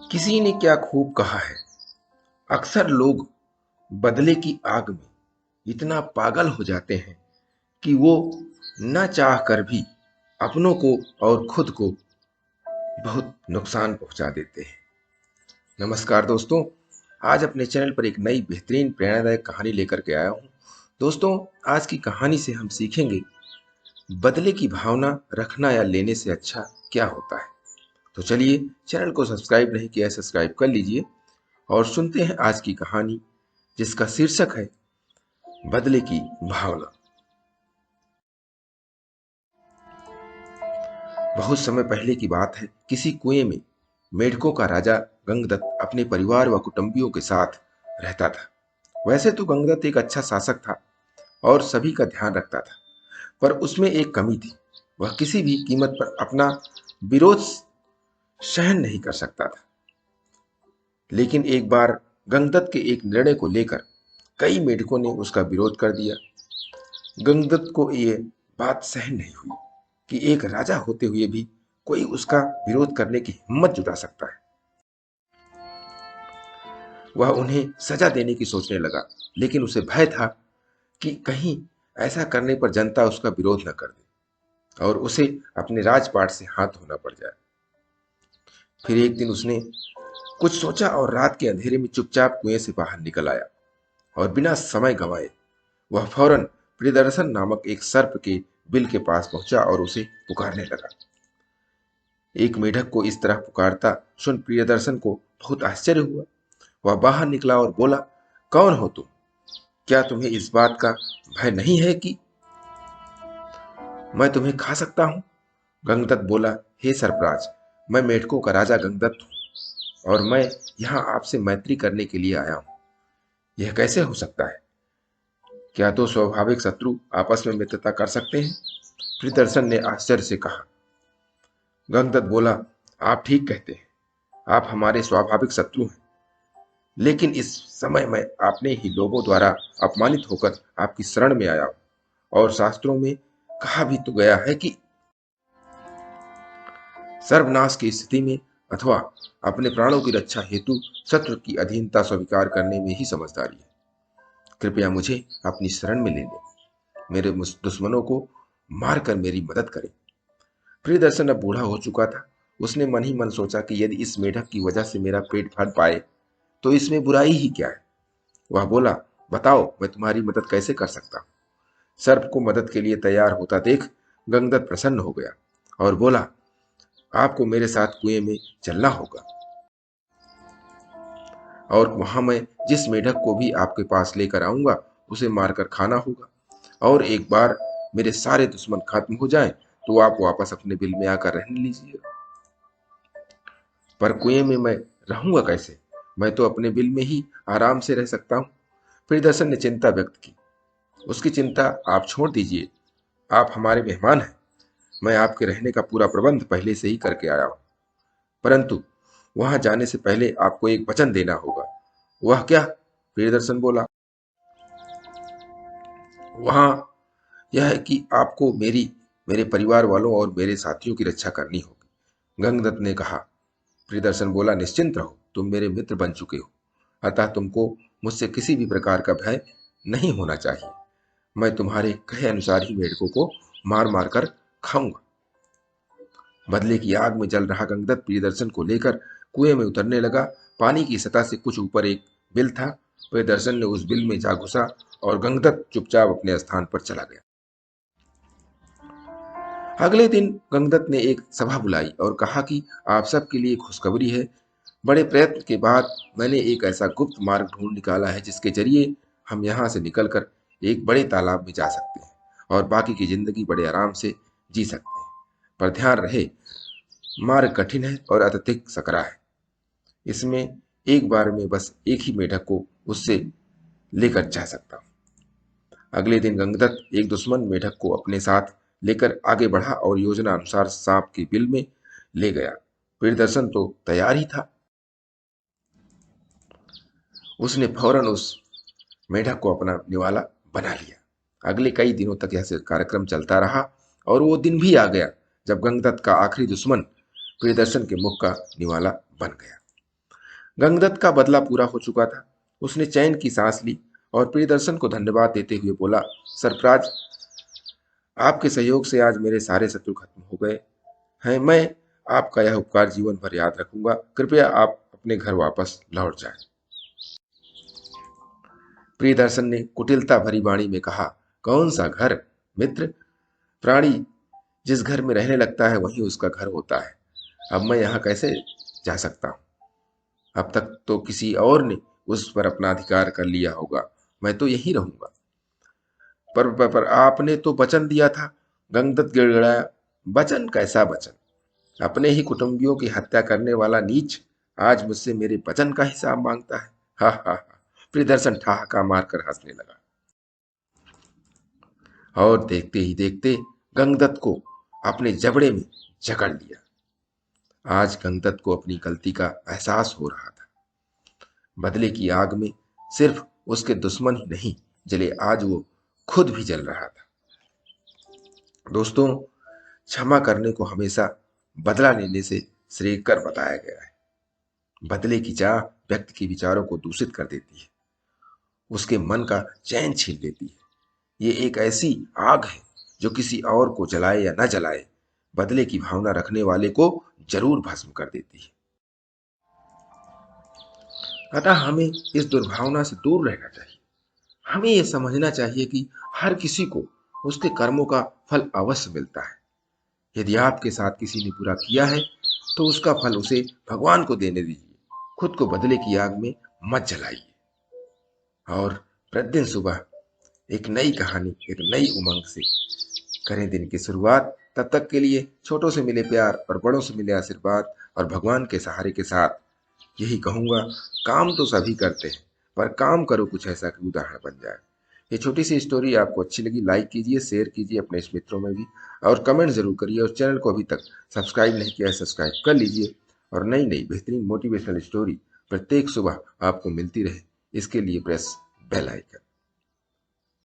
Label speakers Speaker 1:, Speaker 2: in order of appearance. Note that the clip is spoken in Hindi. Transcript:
Speaker 1: किसी ने क्या खूब कहा है, अक्सर लोग बदले की आग में इतना पागल हो जाते हैं कि वो न चाह कर भी अपनों को और खुद को बहुत नुकसान पहुंचा देते हैं। नमस्कार दोस्तों, आज अपने चैनल पर एक नई बेहतरीन प्रेरणादायक कहानी लेकर के आया हूं। दोस्तों, आज की कहानी से हम सीखेंगे बदले की भावना रखना या लेने से अच्छा क्या होता है। तो चलिए, चैनल को सब्सक्राइब नहीं किया है सब्सक्राइब कर लीजिए और सुनते हैं आज की कहानी, जिसका शीर्षक है बदले की भावना। बहुत समय पहले की बात है। किसी कुएं में मेढकों का राजा गंगदत्त अपने परिवार व कुटुंबियों के साथ रहता था। वैसे तो गंगदत्त एक अच्छा शासक था और सभी का ध्यान रखता था, पर उसमें एक कमी थी। वह किसी भी कीमत पर अपना विरोध सहन नहीं कर सकता था। लेकिन एक बार गंगदत्त के एक निर्णय को लेकर कई मेढकों ने उसका विरोध कर दिया। गंगदत्त को ये बात सहन नहीं हुई कि एक राजा होते हुए भी कोई उसका विरोध करने की हिम्मत जुटा सकता है। वह उन्हें सजा देने की सोचने लगा, लेकिन उसे भय था कि कहीं ऐसा करने पर जनता उसका विरोध न कर दे और उसे अपने राजपाट से हाथ धोना पड़ जाए। फिर एक दिन उसने कुछ सोचा और रात के अंधेरे में चुपचाप कुएं से बाहर निकल आया और बिना समय गंवाए वह फौरन प्रियदर्शन नामक एक सर्प के बिल के पास पहुंचा और उसे पुकारने लगा। एक मेढक को इस तरह पुकारता सुन प्रियदर्शन को बहुत आश्चर्य हुआ। वह बाहर निकला और बोला, कौन हो तुम? क्या तुम्हें इस बात का भय नहीं है कि मैं तुम्हें खा सकता हूं? गंगदत्त बोला, हे सर्पराज, मैं मेढकों का राजा गंगदत्त हूं और मैं यहाँ आपसे मैत्री करने के लिए आया हूं। यह कैसे हो सकता है? क्या तो स्वाभाविक शत्रु आपस में मित्रता कर सकते हैं? प्रियदर्शन ने आश्चर्य से कहा। गंगदत्त बोला, आप ठीक कहते हैं, आप हमारे स्वाभाविक शत्रु हैं, लेकिन इस समय मैं अपने ही लोगों द्वारा अपमानित होकर आपकी शरण में आया हूं और शास्त्रों में कहा भी तो गया है कि सर्वनाश की स्थिति में अथवा अपने प्राणों की रक्षा हेतु शत्रु की अधीनता स्वीकार करने में ही समझदारी है। कृपया मुझे अपनी शरण में ले लें, मेरे दुश्मनों को मारकर मेरी मदद करें। प्रियदर्शन अब बूढ़ा हो चुका था। उसने मन ही मन सोचा कि यदि इस मेढक की वजह से मेरा पेट भर पाए तो इसमें बुराई ही क्या है। वह बोला, बताओ मैं तुम्हारी मदद कैसे कर सकता हूँ। सर्प को मदद के लिए तैयार होता देख गंगदत्त प्रसन्न हो गया और बोला, आपको मेरे साथ कुएं में चलना होगा और वहां मैं जिस मेढक को भी आपके पास लेकर आऊंगा उसे मारकर खाना होगा, और एक बार मेरे सारे दुश्मन खत्म हो जाएं तो आप वापस अपने बिल में आकर रहने लीजिए। पर कुएं में मैं रहूंगा कैसे? मैं तो अपने बिल में ही आराम से रह सकता हूं। प्रियदर्शन ने चिंता व्यक्त की। उसकी चिंता आप छोड़ दीजिए, आप हमारे मेहमान हैं। मैं आपके रहने का पूरा प्रबंध पहले से ही करके आया हूं, परंतु वहां जाने से पहले आपको एक वचन देना होगा। वह क्या? प्रियदर्शन बोला। वहां यह है कि आपको मेरे परिवार वालों और मेरे साथियों की रक्षा करनी होगी। गंगदत्त ने कहा। प्रियदर्शन बोला, निश्चिंत रहो, तुम मेरे मित्र बन चुके हो, अतः तुमको मुझसे किसी भी प्रकार का भय नहीं होना चाहिए। मैं तुम्हारे कहे अनुसार ही मेढकों को मार मार कर खाऊंगा। बदले की आग में जल रहा गंगदत्त प्रियदर्शन को लेकर कुएं में उतरने लगा। पानी की सतह से कुछ ऊपर एक बिल था। प्रियदर्शन ने उस बिल में जा घुसा और गंगदत्त चुपचाप अपने स्थान पर चला गया। अगले दिन गंगदत्त ने एक सभा बुलाई और कहा कि आप सबके लिए खुशखबरी है। बड़े प्रयत्न के बाद मैंने एक ऐसा गुप्त मार्ग ढूंढ निकाला है जिसके जरिए हम यहाँ से निकलकर एक बड़े तालाब में जा सकते हैं और बाकी की जिंदगी बड़े आराम से जी सकते हैं। पर ध्यान रहे, मार्ग कठिन है और अत्यधिक सकरा है। इसमें एक बार में बस एक ही मेढक को उससे लेकर जा सकता हूँ। अगले दिन गंगदत्त एक दुश्मन मेढक को अपने साथ लेकर आगे बढ़ा और योजना अनुसार सांप के बिल में ले गया। प्रियदर्शन तो तैयार ही था। उसने फौरन उस मेढक को अपना निवाला बना लिया। अगले कई दिनों तक यह कार्यक्रम चलता रहा और वो दिन भी आ गया जब गंगदत्त का आखिरी दुश्मन प्रियदर्शन के मुख का निवाला बन गया। गंगदत्त का बदला पूरा हो चुका था। उसने चैन की सांस ली और प्रियदर्शन को धन्यवाद देते हुए बोला, सरफराज, आपके सहयोग से आज मेरे सारे शत्रु खत्म हो गए हैं। मैं आपका यह उपकार जीवन भर याद रखूंगा। कृपया आप अपने घर वापस लौट जाएं। प्रियदर्शन ने कुटिलता भरी वाणी में कहा, कौन सा घर मित्र? प्राणी जिस घर में रहने लगता है वही उसका घर होता है। अब मैं यहाँ कैसे जा सकता हूँ? अब तक तो किसी और ने उस पर अपना अधिकार कर लिया होगा। मैं तो यहीं रहूंगा। पर आपने तो वचन दिया था। गंगदत्त गिड़गिड़ाया। वचन? कैसा वचन? अपने ही कुटुंबियों की हत्या करने वाला नीच आज मुझसे मेरे वचन का हिसाब मांगता है। हा हा हा। प्रियदर्शन ठहाका मारकर हंसने लगा और देखते ही देखते गंगदत्त को अपने जबड़े में जकड़ लिया। आज गंगदत्त को अपनी गलती का एहसास हो रहा था। बदले की आग में सिर्फ उसके दुश्मन ही नहीं जले, आज वो खुद भी जल रहा था। दोस्तों, क्षमा करने को हमेशा बदला लेने से श्रेयस्कर बताया गया है। बदले की चाह व्यक्ति के विचारों को दूषित कर देती है, उसके मन का चैन छीन लेती है। ये एक ऐसी आग है जो किसी और को जलाए या न जलाए, बदले की भावना रखने वाले को जरूर भस्म कर देती है। अतः हमें इस दुर्भावना से दूर रहना चाहिए। हमें यह समझना चाहिए कि हर किसी को उसके कर्मों का फल अवश्य मिलता है। यदि आपके साथ किसी ने बुरा किया है तो उसका फल उसे भगवान को देने दीजिए। खुद को बदले की आग में मत जलाइए। और प्रतिदिन सुबह एक नई कहानी, एक नई उमंग से करें दिन की शुरुआत। तब तक के लिए छोटों से मिले प्यार और बड़ों से मिले आशीर्वाद और भगवान के सहारे के साथ यही कहूंगा, काम तो सभी करते हैं, पर काम करो कुछ ऐसा कि उदाहरण बन जाए। ये छोटी सी स्टोरी आपको अच्छी लगी, लाइक कीजिए, शेयर कीजिए अपने इस मित्रों में भी, और कमेंट जरूर करिए। और चैनल को अभी तक सब्सक्राइब नहीं किया है, सब्सक्राइब कर लीजिए। और नई नई बेहतरीन मोटिवेशनल स्टोरी प्रत्येक सुबह आपको मिलती रहे, इसके लिए प्रेस बेल आइकन।